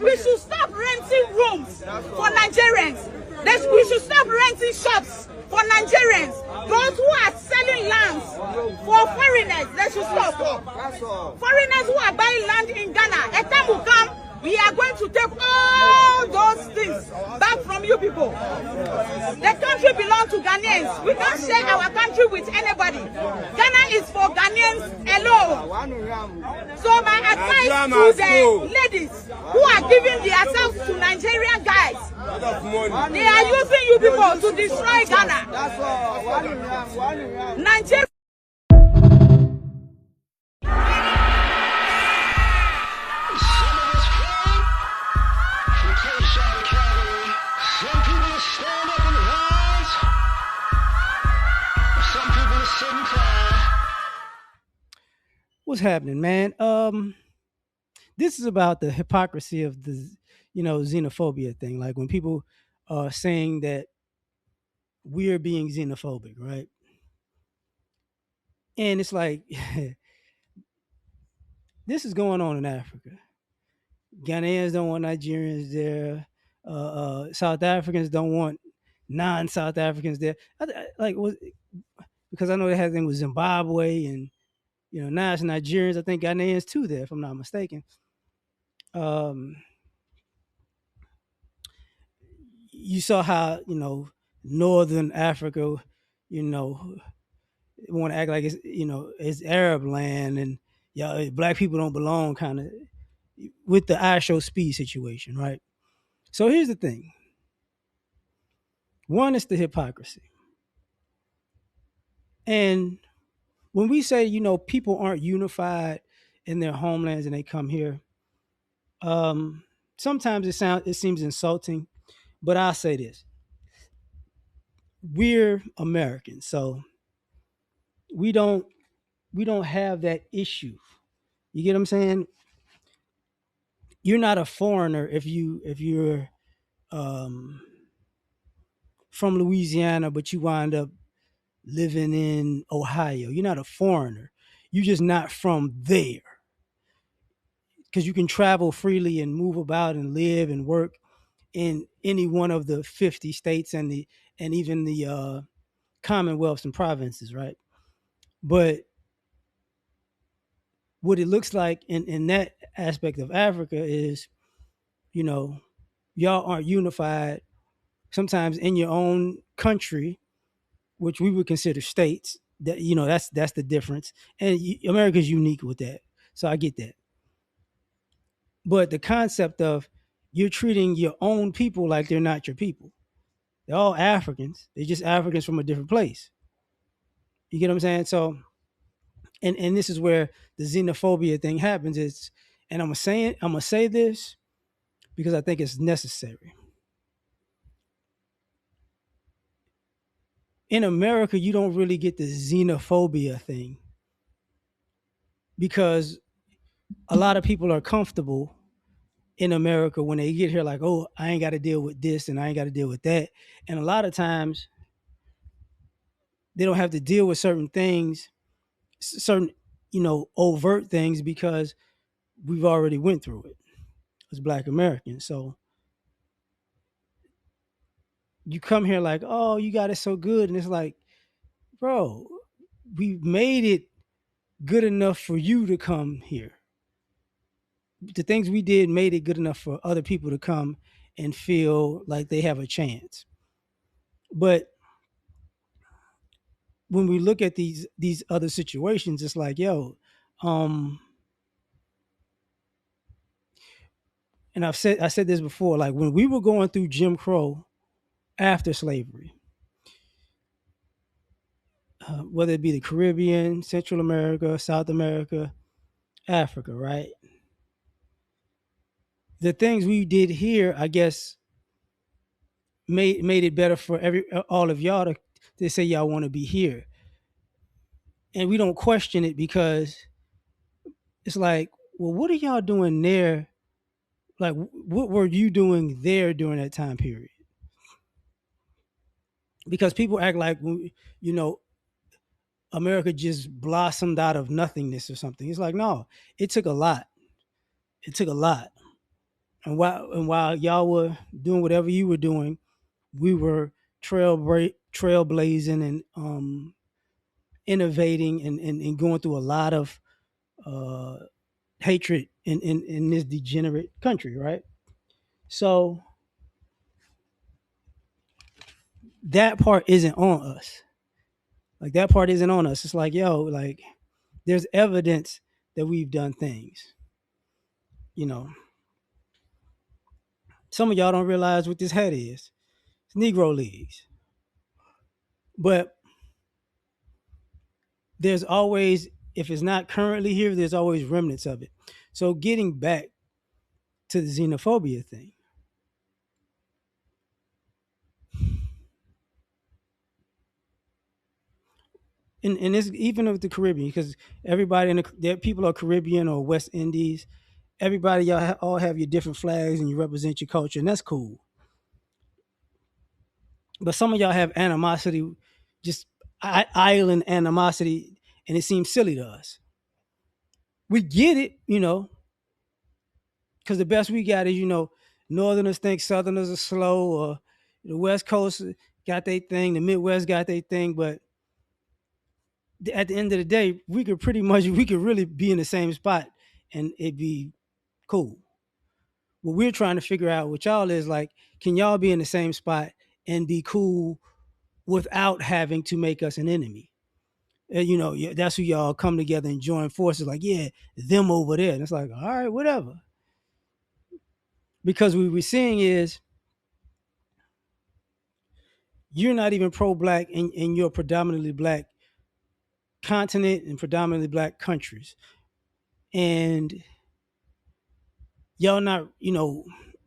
we should stop renting rooms for Nigerians. We should stop renting shops for Nigerians. Those who are selling lands for foreigners, they should stop. Foreigners who are buying land in Ghana, a time will come, we are going to take all those things back from you people. The country belongs to Ghanaians. We can't share our country with anybody. Ghana is for Ghanaians alone. So my advice to the ladies who are giving themselves to Nigerian guys, they are using you people to destroy Ghana. Nigeria. What's happening, man? This is about the hypocrisy of the, xenophobia thing. Like when people are saying that we're being xenophobic, right? And it's like this is going on in Africa. Ghanaians don't want Nigerians there. South Africans don't want non-South Africans there. Because I know they had thing with Zimbabwe and now it's Nigerians. I think Ghanaians too there, if I'm not mistaken. You saw how Northern Africa, want to act like it's Arab land and black people don't belong, kind of with the I show speed situation, right? So here's the thing. One is the hypocrisy, and when we say people aren't unified in their homelands and they come here, sometimes it seems insulting, but I'll say this: we're Americans, so we don't have that issue. You get what I'm saying? You're not a foreigner if you're from Louisiana, but you wind up living in Ohio. You're not a foreigner. You're just not from there, because you can travel freely and move about and live and work in any one of the 50 states and even the commonwealths and provinces, right? But what it looks like in that aspect of Africa is, y'all aren't unified sometimes in your own country, which we would consider states. That that's the difference, and America's unique with that. So I get that. But the concept of you're treating your own people like they're not your people. They're all Africans. They're just Africans from a different place. You get what I'm saying? So, and this is where the xenophobia thing happens. And I'm gonna say this because I think it's necessary. In America, you don't really get the xenophobia thing because a lot of people are comfortable in America when they get here, like, oh, I ain't got to deal with this and I ain't got to deal with that. And a lot of times they don't have to deal with certain things, certain, overt things, because we've already went through it as Black Americans. So you come here like, oh, you got it so good. And it's like, bro, we made it good enough for you to come here. The things we did made it good enough for other people to come and feel like they have a chance. But when we look at these other situations, it's like, yo, and I said this before, like when we were going through Jim Crow after slavery, whether it be the Caribbean, Central America, South America, Africa, right? The things we did here, I guess, made it better for all of y'all to say y'all want to be here, and we don't question it because it's like, well, what are y'all doing there? Like, what were you doing there during that time period? Because people act like, America just blossomed out of nothingness or something. It's like, no, it took a lot. It took a lot. And while y'all were doing whatever you were doing, we were trailblazing and innovating and going through a lot of uh, hatred in this degenerate country, right? So that part isn't on us. Like that part isn't on us. It's like, yo, like there's evidence that we've done things. You know, some of y'all don't realize what this hat is. It's Negro Leagues. But there's always, if it's not currently here, there's always remnants of it. So getting back to the xenophobia thing, and it's even with the Caribbean, because everybody in there, people are Caribbean or West Indies. Everybody, y'all all have your different flags and you represent your culture, and that's cool. But some of y'all have animosity, just island animosity, and it seems silly to us. We get it, because the best we got is, Northerners think Southerners are slow, or the West Coast got their thing, the Midwest got their thing. But at the end of the day, we could really be in the same spot and it'd be cool. What we're trying to figure out with y'all is like, can y'all be in the same spot and be cool without having to make us an enemy? And that's who y'all come together and join forces. Like, yeah, them over there, and it's like, all right, whatever. Because what we're seeing is you're not even pro-black in your predominantly black continent and predominantly black countries, and y'all not,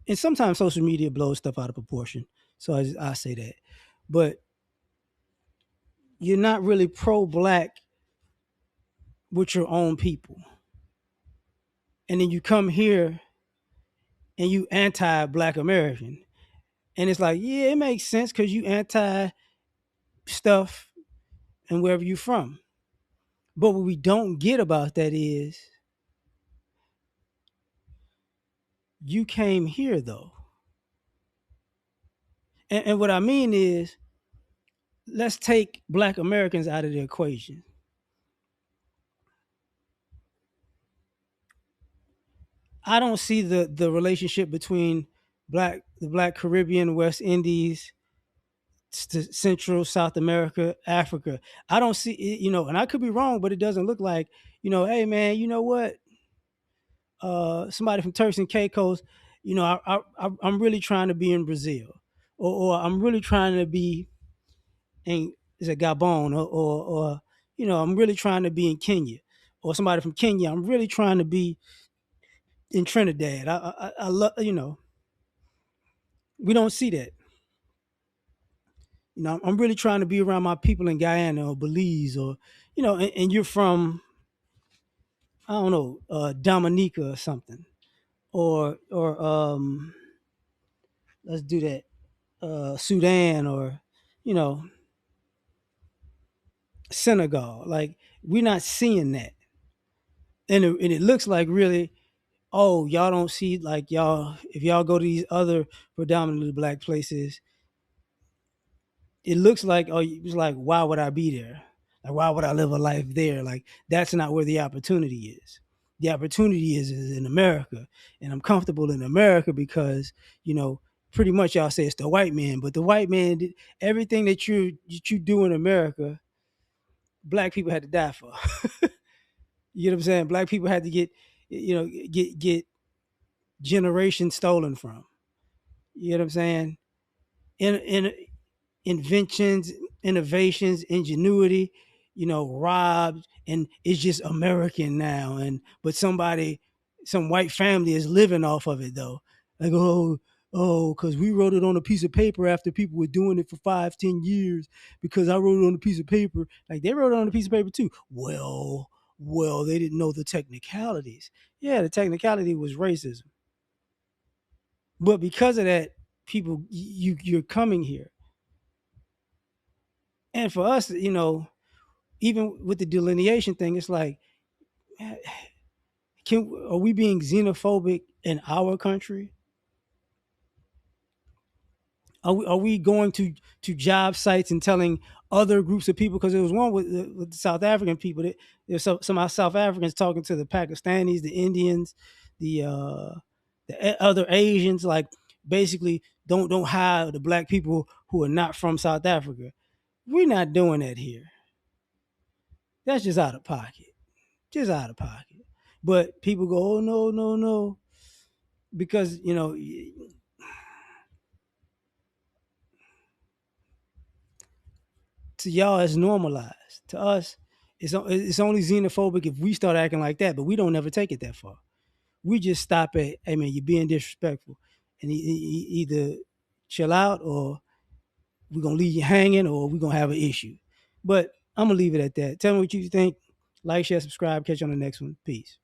and sometimes social media blows stuff out of proportion. So I say that, but you're not really pro-black with your own people, and then you come here and you anti-black American, and it's like, yeah, it makes sense because you anti stuff and wherever you're from. But what we don't get about that is you came here though. And what I mean is, let's take black Americans out of the equation. I don't see the relationship between the black Caribbean, West Indies, Central, South America, Africa. I don't see it, and I could be wrong, but it doesn't look like, hey man, you know what? Somebody from Turks and Caicos, I'm really trying to be in Brazil, or I'm really trying to be in, is it Gabon, or I'm really trying to be in Kenya, or somebody from Kenya, I'm really trying to be in Trinidad. I love, we don't see that. I'm really trying to be around my people in Guyana or Belize, or and you're from, I don't know, Dominica or something, or let's do that, Sudan, or you know Senegal. Like, we're not seeing that, and it looks like, really, oh, y'all don't see, like, y'all, if y'all go to these other predominantly black places, it looks like, oh, it's like, why would I be there? Like, why would I live a life there? Like, that's not where the opportunity is. The opportunity is in America, and I'm comfortable in America because, pretty much y'all say it's the white man, but the white man did everything that you do in America. Black people had to die for. You know what I'm saying? Black people had to get generations stolen from. You know what I'm saying? In inventions, innovations, ingenuity, robbed, and it's just American now. And but some white family is living off of it though. Like, because we wrote it on a piece of paper after people were doing it for 5, 10 years, because I wrote it on a piece of paper. Like, they wrote it on a piece of paper too. Well, they didn't know the technicalities. Yeah, the technicality was racism. But because of that, people, you're coming here. And for us, even with the delineation thing, it's like, are we being xenophobic in our country? Are we going to job sites and telling other groups of people? Because there was one with the South African people. There's some South Africans talking to the Pakistanis, the Indians, the other Asians, like basically don't hire the black people who are not from South Africa. We're not doing that here. That's just out of pocket. Just out of pocket. But people go, oh no, no, no, because to y'all it's normalized. To us, it's only xenophobic if we start acting like that, but we don't ever take it that far. We just stop at, hey man, you're being disrespectful, and either chill out or we're gonna leave you hanging or we're gonna have an issue. But I'm gonna leave it at that. Tell me what you think. Like, share, subscribe. Catch you on the next one. Peace.